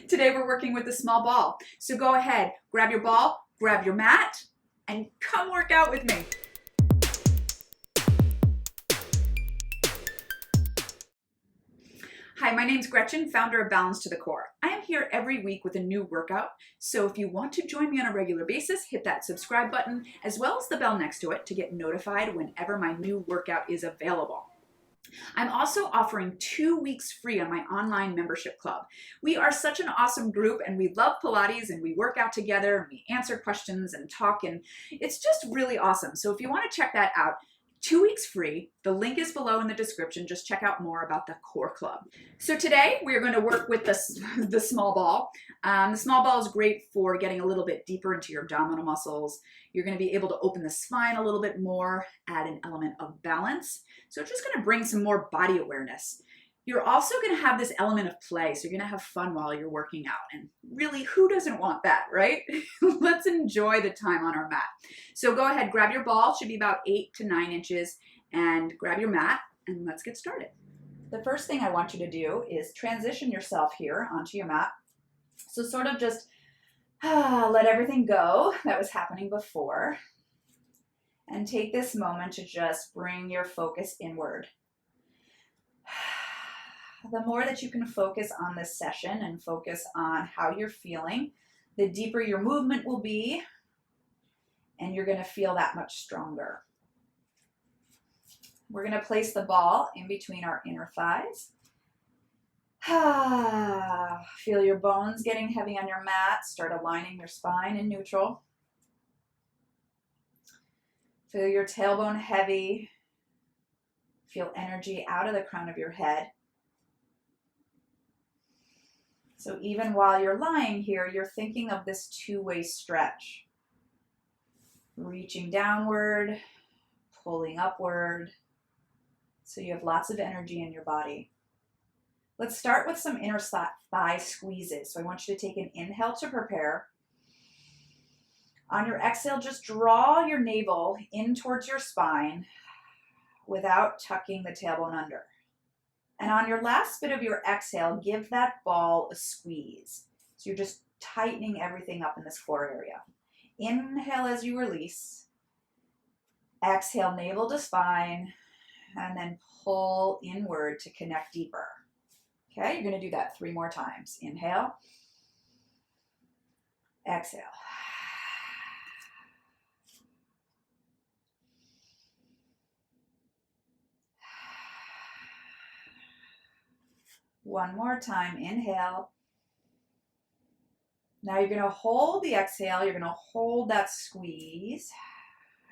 Today we're working with a small ball. So go ahead, grab your ball, grab your mat, and come work out with me. Hi, my name's Gretchen, founder of Balance to the Core. I am here every week with a new workout, so if you want to join me on a regular basis, hit that subscribe button as well as the bell next to it to get notified whenever my new workout is available. I'm also offering 2 weeks free on my online membership club. We are such an awesome group and we love Pilates and we work out together and we answer questions and talk, and it's just really awesome. So if you want to check that out, 2 weeks free. The link is below in the description. Just check out more about the Core Club. So today we're going to work with the small ball. The small ball is great for getting a little bit deeper into your abdominal muscles. You're going to be able to open the spine a little bit more, add an element of balance. So it's just going to bring some more body awareness. You're also going to have this element of play, so you're going to have fun while you're working out. And really, who doesn't want that, right? Let's enjoy the time on our mat. So go ahead, grab your ball, should be about 8 to 9 inches, and grab your mat, and let's get started. The first thing I want you to do is transition yourself here onto your mat. So sort of just let everything go that was happening before, and take this moment to just bring your focus inward. The more that you can focus on this session and focus on how you're feeling, the deeper your movement will be, and you're going to feel that much stronger. We're going to place the ball in between our inner thighs. Feel your bones getting heavy on your mat. Start aligning your spine in neutral. Feel your tailbone heavy. Feel energy out of the crown of your head. So even while you're lying here, you're thinking of this two-way stretch. Reaching downward, pulling upward, so you have lots of energy in your body. Let's start with some inner thigh squeezes. So I want you to take an inhale to prepare. On your exhale, just draw your navel in towards your spine without tucking the tailbone under. And on your last bit of your exhale, give that ball a squeeze. So you're just tightening everything up in this core area. Inhale as you release. Exhale, navel to spine, and then pull inward to connect deeper. Okay, you're going to do that 3 more times. Inhale. Exhale. One more time, inhale. Now you're going to hold the exhale, you're going to hold that squeeze,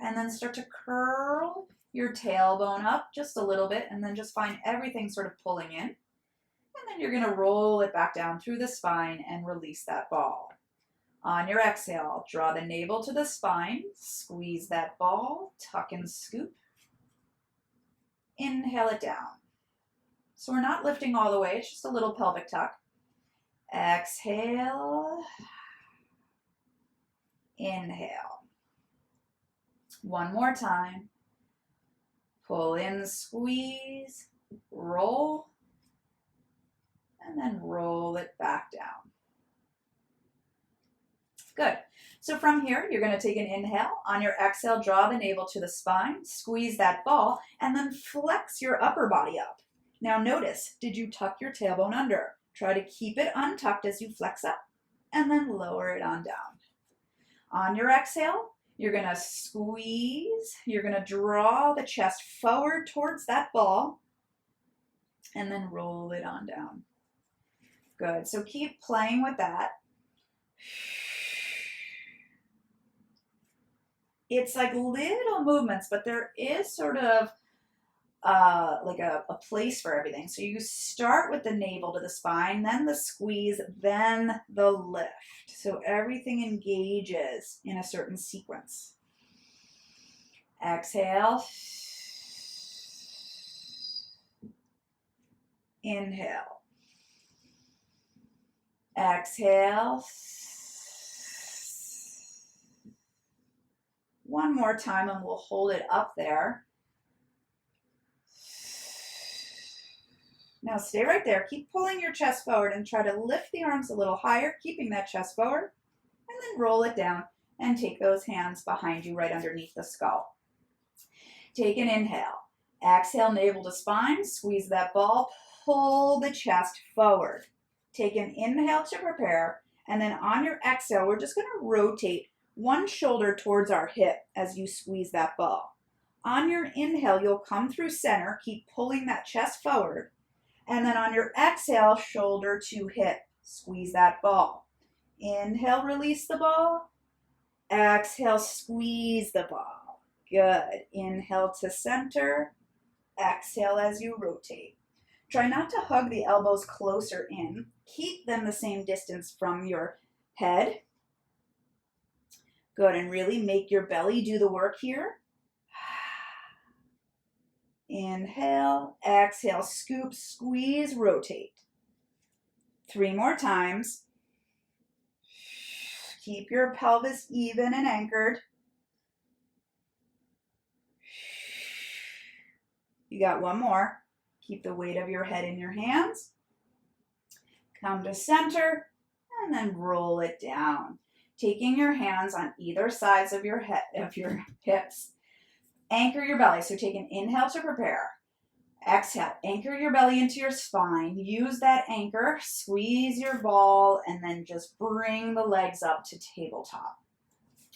and then start to curl your tailbone up just a little bit, and then just find everything sort of pulling in. And then you're going to roll it back down through the spine and release that ball. On your exhale, draw the navel to the spine, squeeze that ball, tuck and scoop. Inhale it down. So we're not lifting all the way, it's just a little pelvic tuck. Exhale. Inhale. One more time. Pull in, squeeze, roll, and then roll it back down. Good. So from here, you're going to take an inhale. On your exhale, draw the navel to the spine, squeeze that ball, and then flex your upper body up. Now notice, did you tuck your tailbone under? Try to keep it untucked as you flex up, and then lower it on down. On your exhale, you're going to squeeze, you're going to draw the chest forward towards that ball, and then roll it on down. Good, so keep playing with that. It's like little movements, but there is sort of like a place for everything. So you start with the navel to the spine, then the squeeze, then the lift. So everything engages in a certain sequence. Exhale. Inhale. Exhale. One more time and we'll hold it up there. Now stay right there. Keep pulling your chest forward and try to lift the arms a little higher, keeping that chest forward, and then roll it down and take those hands behind you right underneath the skull. Take an inhale. Exhale, navel to spine, squeeze that ball, pull the chest forward. Take an inhale to prepare, and then on your exhale, we're just going to rotate one shoulder towards our hip as you squeeze that ball. On your inhale, you'll come through center, keep pulling that chest forward, and then on your exhale, shoulder to hip, squeeze that ball. Inhale, release the ball. Exhale, squeeze the ball. Good. Inhale to center. Exhale as you rotate. Try not to hug the elbows closer in. Keep them the same distance from your head. Good, and really make your belly do the work here. Inhale, exhale, scoop, squeeze, rotate. 3 more times. Keep your pelvis even and anchored. You got 1 more. Keep the weight of your head in your hands. Come to center and then roll it down. Taking your hands on either sides of your hips. Anchor your belly. So take an inhale to prepare. Exhale. Anchor your belly into your spine. Use that anchor. Squeeze your ball and then just bring the legs up to tabletop.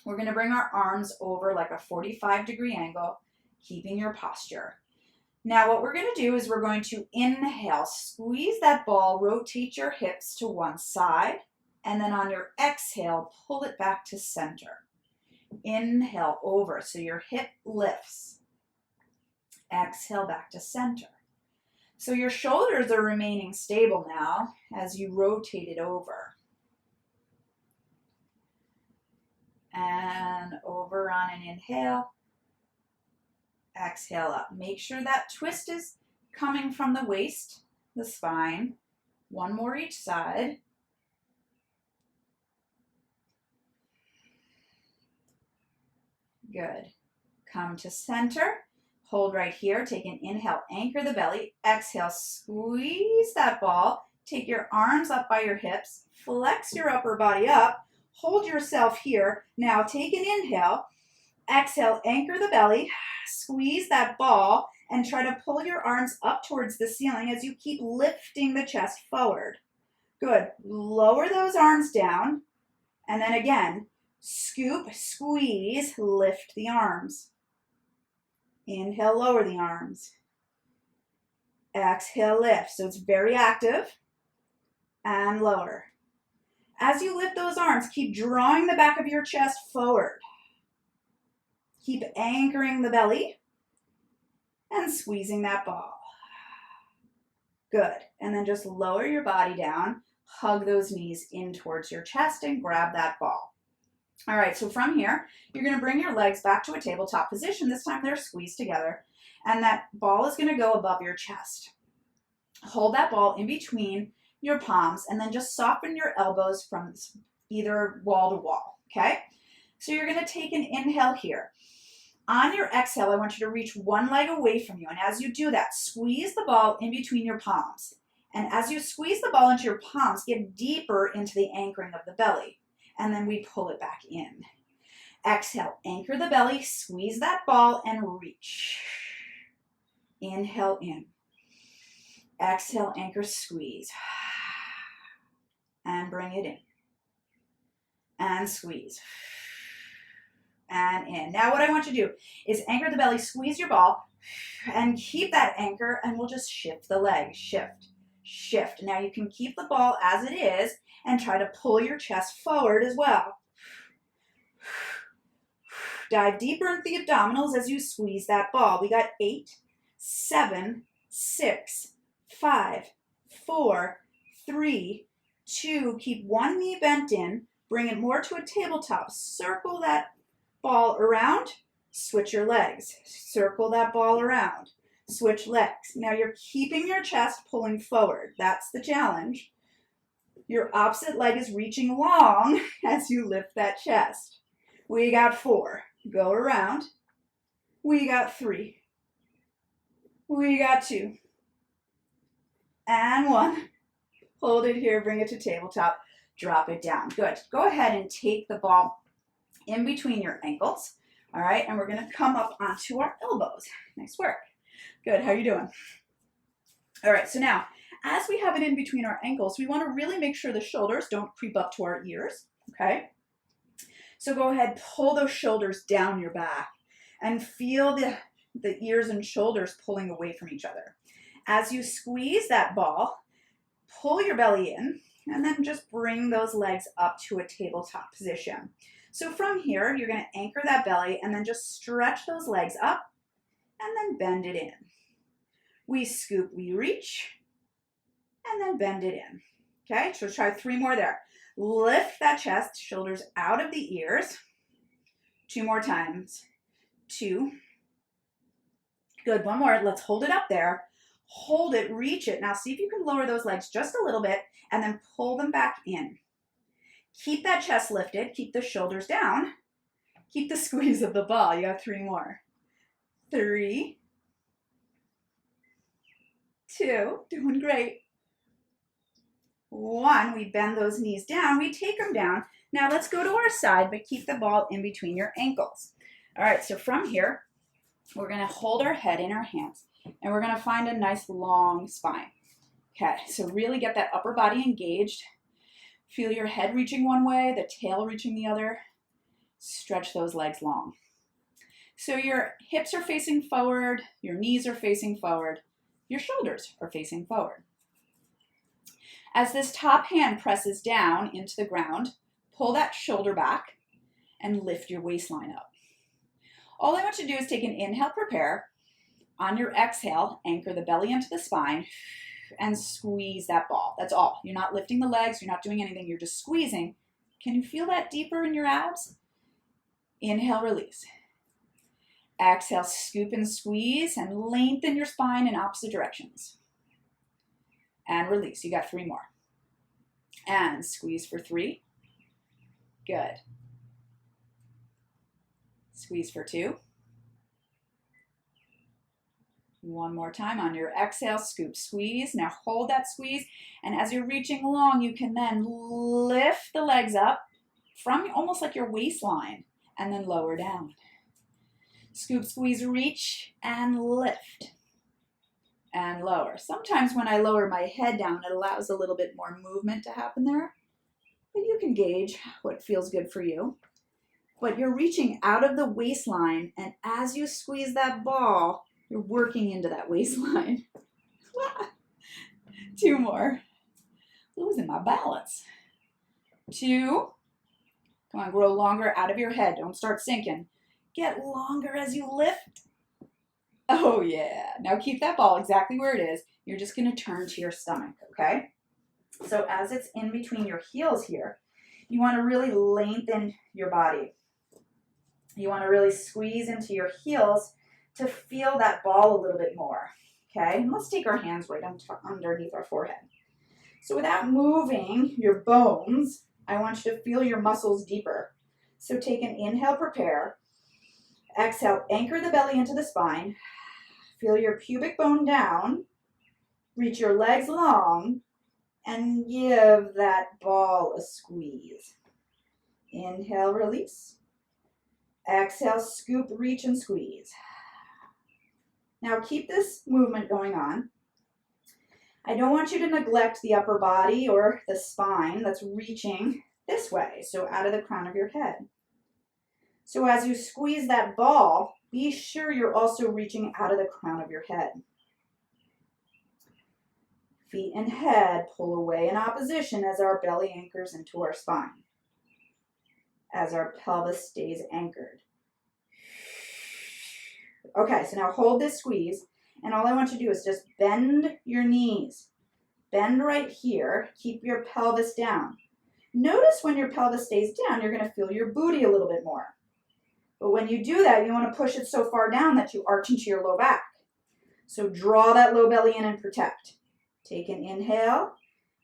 We're going to bring our arms over like a 45-degree angle, keeping your posture. Now what we're going to do is we're going to inhale, squeeze that ball, rotate your hips to one side, and then on your exhale, pull it back to center. Inhale over, so your hip lifts. Exhale back to center. So your shoulders are remaining stable now as you rotate it over. And over on an inhale. Exhale up. Make sure that twist is coming from the waist, the spine. 1 more each side. Good. Come to center. Hold right here. Take an inhale. Anchor the belly. Exhale. Squeeze that ball. Take your arms up by your hips. Flex your upper body up. Hold yourself here. Now take an inhale. Exhale. Anchor the belly. Squeeze that ball and try to pull your arms up towards the ceiling as you keep lifting the chest forward. Good. Lower those arms down. And then again, scoop, squeeze, lift the arms. Inhale, lower the arms. Exhale, lift. So it's very active. And lower. As you lift those arms, keep drawing the back of your chest forward. Keep anchoring the belly and squeezing that ball. Good. And then just lower your body down. Hug those knees in towards your chest and grab that ball. All right, so from here, you're going to bring your legs back to a tabletop position. This time they're squeezed together. And that ball is going to go above your chest. Hold that ball in between your palms and then just soften your elbows from either wall to wall, okay? So you're going to take an inhale here. On your exhale, I want you to reach one leg away from you. And as you do that, squeeze the ball in between your palms. And as you squeeze the ball into your palms, get deeper into the anchoring of the belly. And then we pull it back in. Exhale, anchor the belly, squeeze that ball, and reach. Inhale in. Exhale, anchor, squeeze. And bring it in. And squeeze. And in. Now what I want you to do is anchor the belly, squeeze your ball, and keep that anchor, and we'll just shift the leg. Shift, shift. Now you can keep the ball as it is and try to pull your chest forward as well. Dive deeper into the abdominals as you squeeze that ball. We got 8, 7, 6, 5, 4, 3, 2. Keep one knee bent in. Bring it more to a tabletop. Circle that ball around. Switch your legs. Circle that ball around. Switch legs. Now you're keeping your chest pulling forward. That's the challenge. Your opposite leg is reaching long as you lift that chest. We got 4. Go around. We got 3. We got 2. and 1. Hold it here, bring it to tabletop, drop it down. Good. Go ahead and take the ball in between your ankles. All right, and we're gonna come up onto our elbows. Nice work. Good, how are you doing? All right, so now, as we have it in between our ankles, we wanna really make sure the shoulders don't creep up to our ears, okay? So go ahead, pull those shoulders down your back and feel the ears and shoulders pulling away from each other. As you squeeze that ball, pull your belly in, and then just bring those legs up to a tabletop position. So from here, you're going to anchor that belly and then just stretch those legs up and then bend it in. We scoop, we reach, and then bend it in. Okay, so try 3 more there. Lift that chest, shoulders out of the ears. 2 more times. 2. Good, 1 more. Let's hold it up there. Hold it, reach it. Now see if you can lower those legs just a little bit and then pull them back in. Keep that chest lifted, keep the shoulders down, keep the squeeze of the ball. You have 3 more. 3, 2, doing great. 1, we bend those knees down, we take them down. Now let's go to our side, but keep the ball in between your ankles. All right, so from here, we're gonna hold our head in our hands and we're gonna find a nice long spine. Okay, so really get that upper body engaged. Feel your head reaching one way, the tail reaching the other. Stretch those legs long. So your hips are facing forward, your knees are facing forward, your shoulders are facing forward. As this top hand presses down into the ground, pull that shoulder back and lift your waistline up. All I want you to do is take an inhale, prepare. On your exhale, anchor the belly into the spine and squeeze that ball. That's all. You're not lifting the legs. You're not doing anything. You're just squeezing. Can you feel that deeper in your abs? Inhale, release. Exhale, scoop and squeeze and lengthen your spine in opposite directions. And release. You got 3 more. And squeeze for 3. Good. Squeeze for 2. 1 more time on your exhale, scoop, squeeze. Now hold that squeeze, and as you're reaching along, you can then lift the legs up from almost like your waistline, and then lower down. Scoop, squeeze, reach, and lift, and lower. Sometimes when I lower my head down, it allows a little bit more movement to happen there, but you can gauge what feels good for you. But you're reaching out of the waistline, and as you squeeze that ball, you're working into that waistline. 2 more. Losing my balance. 2. Come on, grow longer out of your head. Don't start sinking. Get longer as you lift. Oh yeah. Now keep that ball exactly where it is. You're just going to turn to your stomach, okay? So as it's in between your heels here, you want to really lengthen your body. You want to really squeeze into your heels to feel that ball a little bit more, okay? And let's take our hands right underneath our forehead. So without moving your bones, I want you to feel your muscles deeper. So take an inhale, prepare. Exhale, anchor the belly into the spine. Feel your pubic bone down. Reach your legs long and give that ball a squeeze. Inhale, release. Exhale, scoop, reach, and squeeze. Now keep this movement going on. I don't want you to neglect the upper body or the spine that's reaching this way, so out of the crown of your head. So as you squeeze that ball, be sure you're also reaching out of the crown of your head. Feet and head pull away in opposition as our belly anchors into our spine, as our pelvis stays anchored. Okay, so now hold this squeeze, and all I want you to do is just bend your knees. Bend right here. Keep your pelvis down. Notice when your pelvis stays down, you're going to feel your booty a little bit more. But when you do that, you want to push it so far down that you arch into your low back. So draw that low belly in and protect. Take an inhale.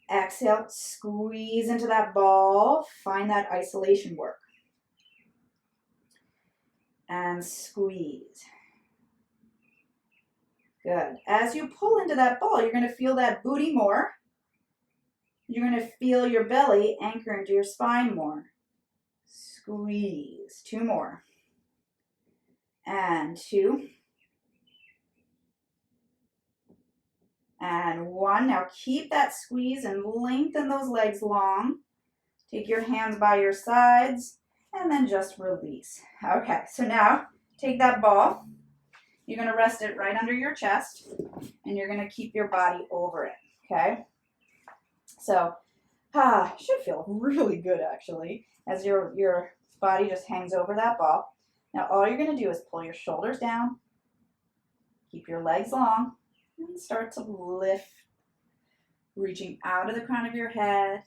Exhale, squeeze into that ball. Find that isolation work. And squeeze. Good. As you pull into that ball, you're going to feel that booty more. You're going to feel your belly anchor into your spine more. Squeeze. 2 more. And 2. And 1. Now keep that squeeze and lengthen those legs long. Take your hands by your sides and then just release. Okay, so now take that ball. You're going to rest it right under your chest and you're going to keep your body over it, okay? So, should feel really good actually as your body just hangs over that ball. Now all you're going to do is pull your shoulders down, keep your legs long, and start to lift, reaching out of the crown of your head,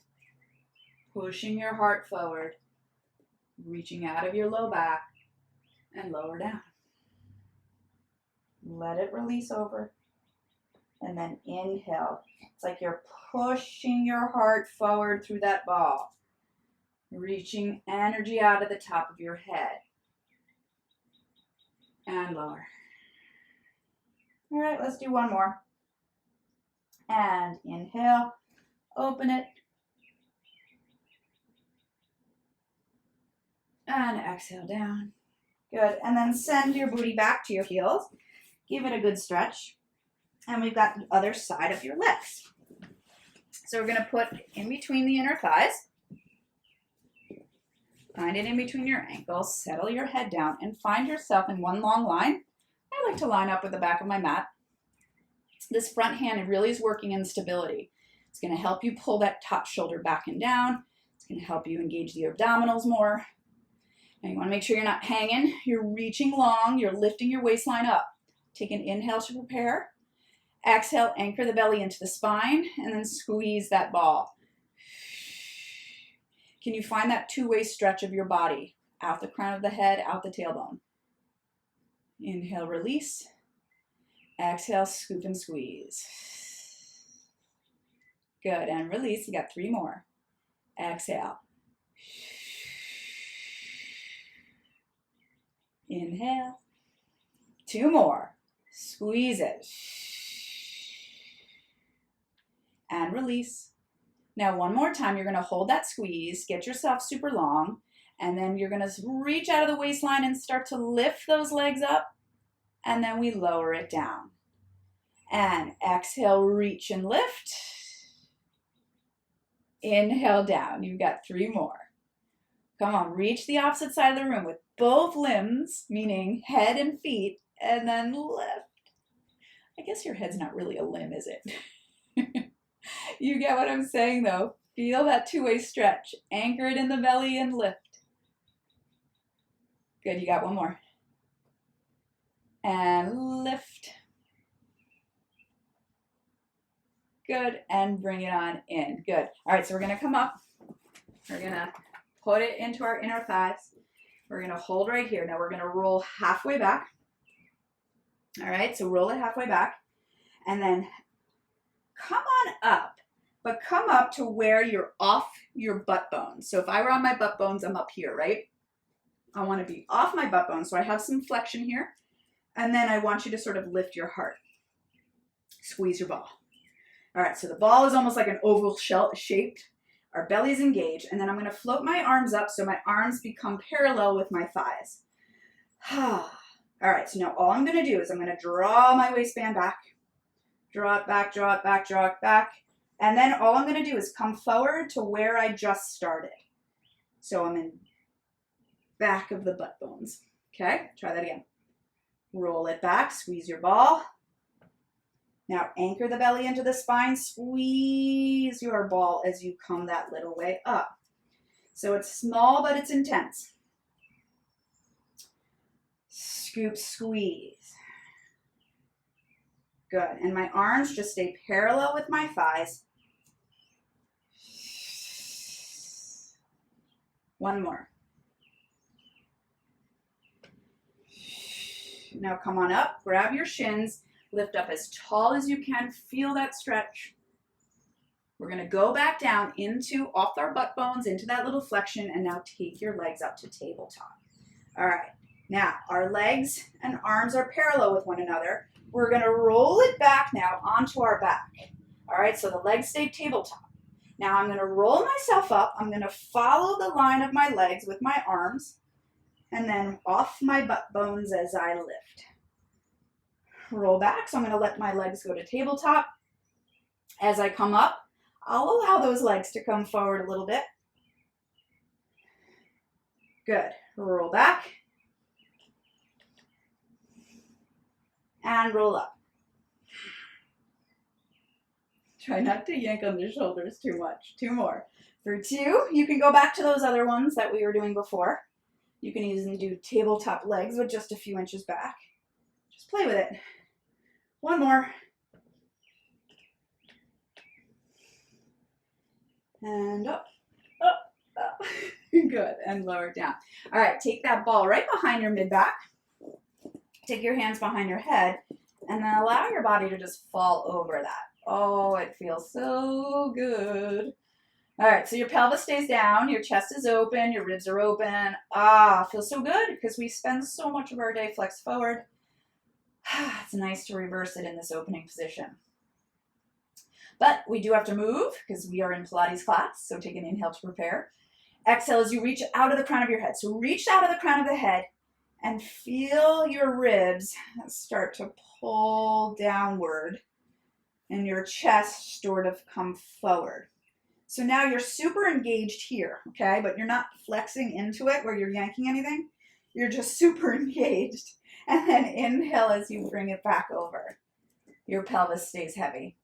pushing your heart forward, reaching out of your low back, and lower down. Let it release over, and then inhale. It's like you're pushing your heart forward through that ball, reaching energy out of the top of your head, and lower. All right, let's do one more. And inhale, open it, and exhale down. Good, and then send your booty back to your heels. Give it a good stretch. And we've got the other side of your legs. So we're gonna put in between the inner thighs. Find it in between your ankles, settle your head down, and find yourself in one long line. I like to line up with the back of my mat. This front hand really is working in stability. It's gonna help you pull that top shoulder back and down. It's gonna help you engage the abdominals more. Now you wanna make sure you're not hanging, you're reaching long, you're lifting your waistline up. Take an inhale to prepare. Exhale, anchor the belly into the spine, and then squeeze that ball. Can you find that two-way stretch of your body? Out the crown of the head, out the tailbone. Inhale, release. Exhale, scoop and squeeze. Good, and release. You got 3 more. Exhale. Inhale. 2 more. Squeeze it. And release. Now, one more time, you're going to hold that squeeze, get yourself super long, and then you're going to reach out of the waistline and start to lift those legs up, and then we lower it down. And exhale, reach and lift. Inhale down. You've got 3 more. Come on, reach the opposite side of the room with both limbs, meaning head and feet, and then lift. I guess your head's not really a limb, is it? You get what I'm saying, though. Feel that two-way stretch. Anchor it in the belly and lift. Good, you got 1 more. And lift. Good, and bring it on in. Good. All right, so we're going to come up. We're going to put it into our inner thighs. We're going to hold right here. Now we're going to roll halfway back. All right, so roll it halfway back. And then come on up, but come up to where you're off your butt bones. So if I were on my butt bones, I'm up here, right? I want to be off my butt bones, so I have some flexion here. And then I want you to sort of lift your heart. Squeeze your ball. All right, so the ball is almost like an oval shaped. Our belly's engaged, and then I'm going to float my arms up so my arms become parallel with my thighs. All right, so now all I'm going to do is I'm going to draw my waistband back. Draw it back, draw it back, draw it back. And then all I'm going to do is come forward to where I just started. So I'm in back of the butt bones. Okay, try that again. Roll it back, squeeze your ball. Now anchor the belly into the spine, squeeze your ball as you come that little way up. So it's small, but it's intense. Scoop, squeeze. Good, and my arms just stay parallel with my thighs. 1 more. Now come on up, grab your shins, lift up as tall as you can, feel that stretch. We're gonna go back down off our butt bones, into that little flexion, and now take your legs up to tabletop. All right, now our legs and arms are parallel with one another. We're going to roll it back now onto our back. All right, so the legs stay tabletop. Now I'm going to roll myself up. I'm going to follow the line of my legs with my arms and then off my butt bones as I lift. Roll back, so I'm going to let my legs go to tabletop. As I come up, I'll allow those legs to come forward a little bit. Good. Roll back. And roll up. Try not to yank on the shoulders too much. 2 more. For 2, you can go back to those other ones that we were doing before. You can even do tabletop legs with just a few inches back. Just play with it. 1 more. And up, up, up. Good. And lower down. All right, take that ball right behind your mid-back. Take your hands behind your head and then allow your body to just fall over that. Oh, it feels so good. All right, so your pelvis stays down, your chest is open, your ribs are open. Ah, feels so good because we spend so much of our day flexed forward. It's nice to reverse it in this opening position. But we do have to move because we are in Pilates class, so take an inhale to prepare. Exhale as you reach out of the crown of your head. So reach out of the crown of the head and feel your ribs start to pull downward and your chest sort of come forward. So now you're super engaged here, okay? But you're not flexing into it where you're yanking anything. You're just super engaged. And then inhale as you bring it back over. Your pelvis stays heavy.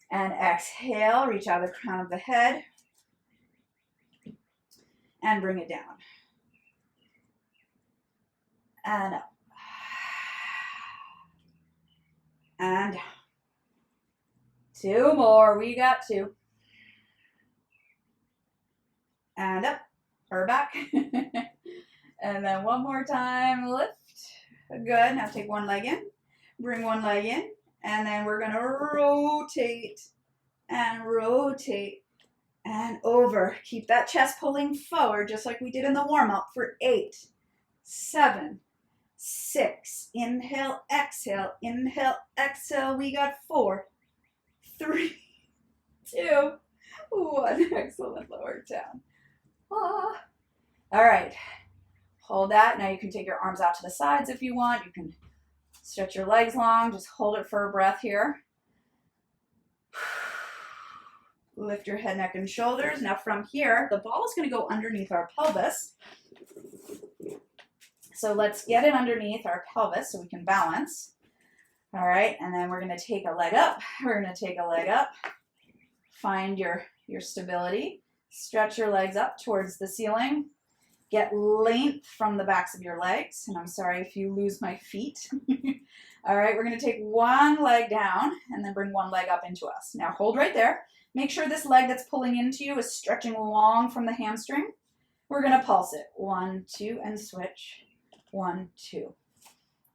And exhale, reach out of the crown of the head and bring it down. And up. And down. 2 more. We got 2. And up or back. And then 1 more time. Lift. Good. Now take 1 leg in. Bring 1 leg in. And then we're going to rotate and rotate and over. Keep that chest pulling forward just like we did in the warm-up for 8, 7, 6. Inhale, exhale. Inhale, exhale. We got 4, 3, 2, 1. Excellent. Lower down. Ah. All right. Hold that. Now you can take your arms out to the sides if you want. You can stretch your legs long. Just hold it for a breath here. Lift your head, neck, and shoulders. Now from here, the ball is going to go underneath our pelvis. So let's get it underneath our pelvis so we can balance. All right, and then we're going to take a leg up. We're going to take a leg up. Find your stability. Stretch your legs up towards the ceiling. Get length from the backs of your legs. And I'm sorry if you lose my feet. All right, we're going to take 1 leg down and then bring 1 leg up into us. Now hold right there. Make sure this leg that's pulling into you is stretching long from the hamstring. We're going to pulse it. 1, 2, and switch. 1, 2.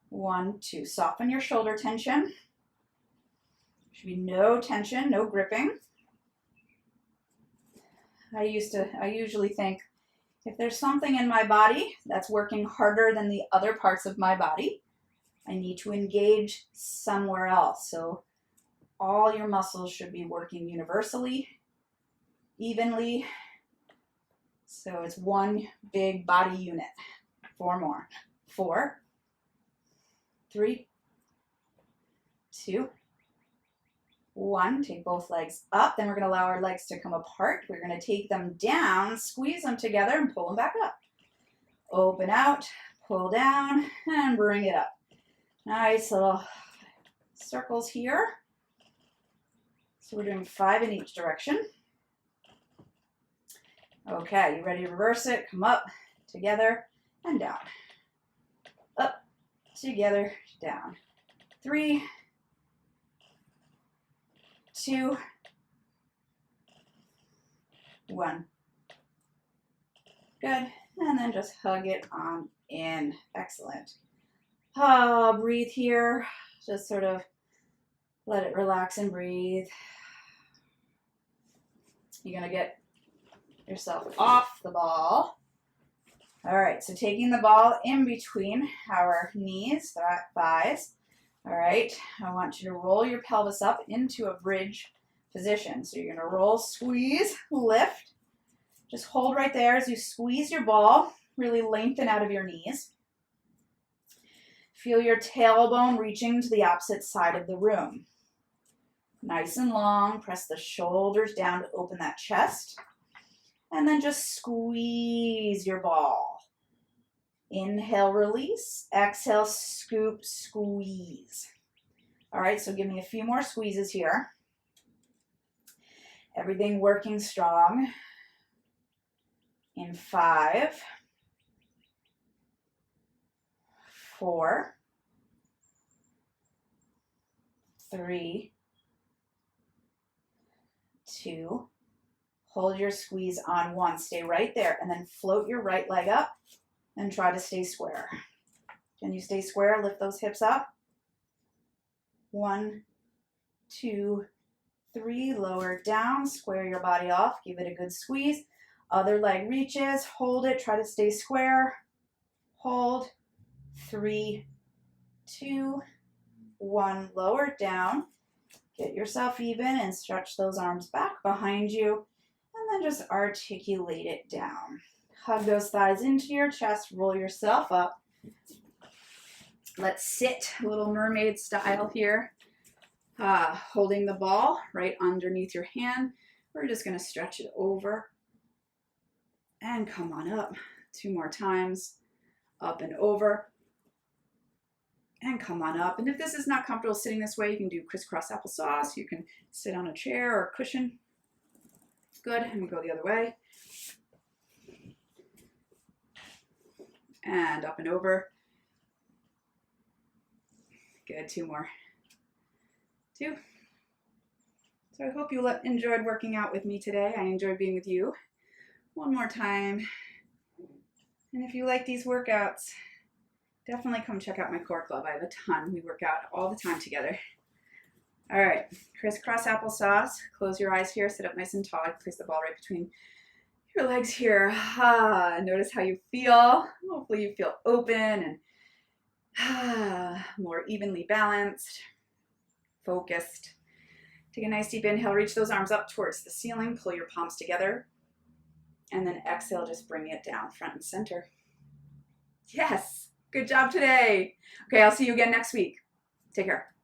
1, 2. Soften your shoulder tension. Should be no tension, no gripping. I usually think if there's something in my body that's working harder than the other parts of my body, I need to engage somewhere else. So all your muscles should be working universally, evenly. So it's one big body unit. 4 more. 4, 3, 2, 1. Take both legs up. Then we're going to allow our legs to come apart. We're going to take them down, squeeze them together, and pull them back up. Open out, pull down, and bring it up. Nice little circles here. So we're doing 5 in each direction. Okay, you ready to reverse it? Come up, together, and down. Up, together, down. 3, 2, 1. Good. And then just hug it on in. Excellent. Breathe here. Just sort of let it relax and breathe. You're going to get yourself off the ball. All right, so taking the ball in between our knees, thighs, All right, I want you to roll your pelvis up into a bridge position. So you're gonna roll, squeeze, lift. Just hold right there as you squeeze your ball, really lengthen out of your knees. Feel your tailbone reaching to the opposite side of the room. Nice and long, press the shoulders down to open that chest. And then just squeeze your ball. Inhale, release. Exhale, scoop, squeeze. All right, so give me a few more squeezes here. Everything working strong. In 5, 4, 3, 2, hold your squeeze on 1. Stay right there and then float your right leg up and try to stay square. Can you stay square? Lift those hips up. 1, 2, 3, lower down, square your body off, give it a good squeeze. Other leg reaches, hold it, try to stay square. Hold. 3, 2, 1, lower down. Get yourself even and stretch those arms back behind you. And then just articulate it down. Hug those thighs into your chest, roll yourself up. Let's sit, little mermaid style here. Holding the ball right underneath your hand. We're just gonna stretch it over. And come on up. 2 more times. Up and over. And come on up. And if this is not comfortable sitting this way, you can do crisscross applesauce. You can sit on a chair or a cushion. Good. And we go the other way. And up and over. Good. 2 more. 2. So I hope you enjoyed working out with me today. I enjoyed being with you. 1 more time. And if you like these workouts, definitely come check out my core club. I have a ton. We work out all the time together. All right, crisscross applesauce. Close your eyes here. Sit up nice and tall. Place the ball right between your legs here. Notice how you feel. Hopefully you feel open and more evenly balanced, focused. Take a nice deep inhale. Reach those arms up towards the ceiling. Pull your palms together. And then exhale, just bring it down front and center. Yes, good job today. Okay, I'll see you again next week. Take care.